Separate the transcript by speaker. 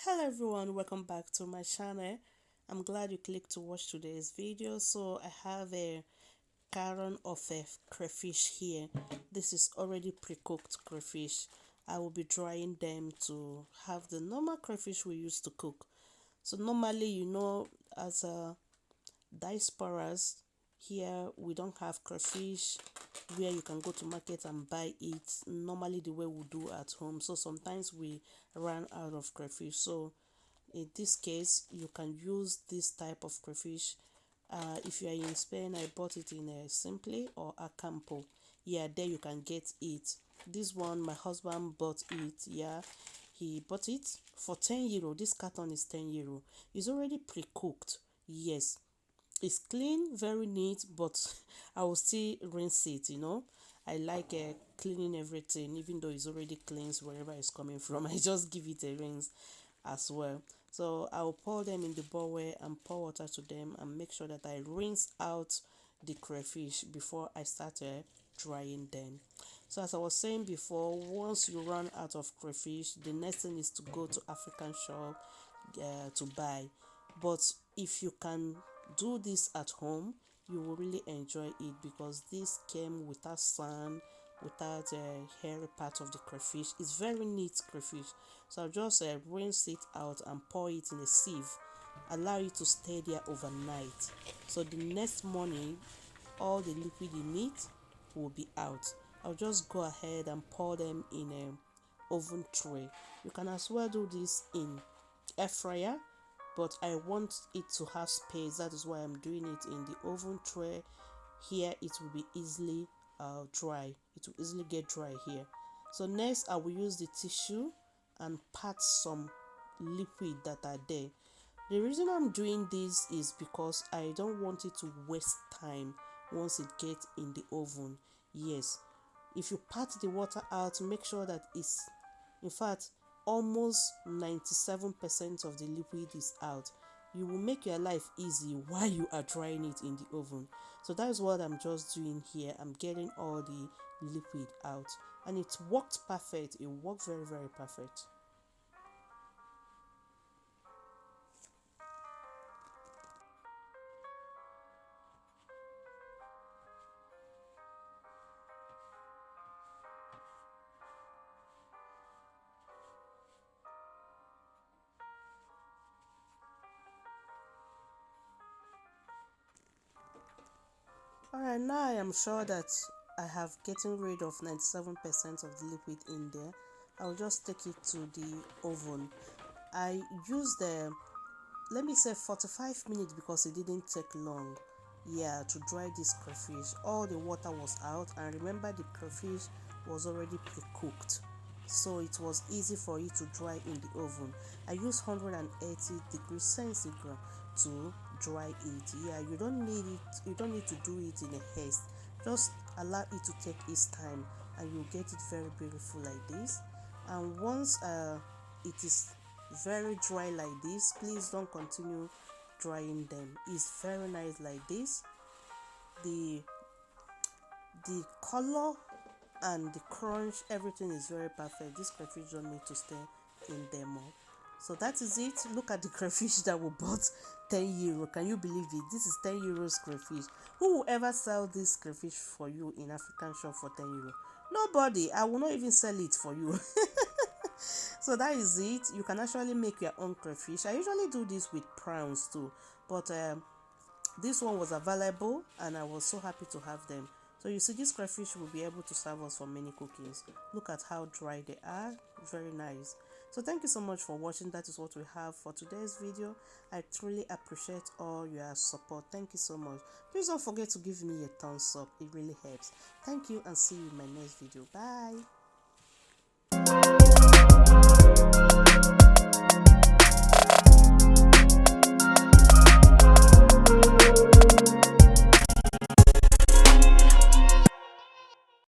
Speaker 1: Hello everyone, welcome back to my channel. I'm glad you clicked to watch today's video. So I have a carton of a crayfish here. This is already pre-cooked crayfish. I will be drying them to have the normal crayfish we used to cook. So normally, as diasporas, here we don't have crayfish where you can go to market and buy it normally the way we do at home. So sometimes we run out of crayfish. So in this case, you can use this type of crayfish. If you are in Spain, I bought it in Simply or Acampo. Yeah, there you can get it. This one, my husband bought it. Yeah, he bought it for €10. This carton is €10. It's already pre-cooked. Yes, it's clean, very neat, but I will still rinse it. I like cleaning everything, even though it's already cleansed wherever it's coming from. I just give it a rinse as well. So I will pour them in the bowl and pour water to them and make sure that I rinse out the crayfish before I start drying them. So as I was saying before, once you run out of crayfish, the next thing is to go to African shop to buy. But if you can do this at home, you will really enjoy it because this came without sand, without a hairy part of the crayfish. It's very neat crayfish. So I'll just rinse it out and pour it in a sieve. Allow it to stay there overnight. So the next morning, all the liquid in it will be out. I'll just go ahead and pour them in a oven tray. You can as well do this in air fryer, but I want it to have space. That is why I'm doing it in the oven tray. Here it will be easily dry. It will easily get dry here. So next I will use the tissue and pat some liquid that are there. The reason I'm doing this is because I don't want it to waste time once it gets in the oven. Yes, if you pat the water out, make sure that it's, in fact, almost 97% of the liquid is out. You will make your life easy while you are drying it in the oven. So that is what I'm just doing here. I'm getting all the liquid out, and it worked perfect. It worked very, very perfect. Alright, now I am sure that I have getting rid of 97% of the liquid in there. I'll just take it to the oven. I used let me say 45 minutes because it didn't take long, yeah, to dry this crayfish. All the water was out, and remember the crayfish was already pre-cooked, so it was easy for it to dry in the oven. I used 180 degrees centigrade to dry it. Yeah, you don't need to do it in a haste. Just allow it to take its time and you'll get it very beautiful like this. And once it is very dry like this, please don't continue drying them. It's very nice like this. The color and the crunch, everything is very perfect. This crayfish don't need to stay in there more. So that is it. Look at the crayfish that we bought, €10. Can you believe it? This is €10 crayfish. Who will ever sell this crayfish for you in African shop for €10? Nobody. I will not even sell it for you. So that is it. You can actually make your own crayfish. I usually do this with prawns too, but this one was available and I was so happy to have them. So you see, this crayfish will be able to serve us for many cookings. Look at how dry they are. Very nice. So thank you so much for watching. That is what we have for today's video. I truly appreciate all your support. Thank you so much. Please don't forget to give me a thumbs up. It really helps. Thank you and see you in my next video. Bye.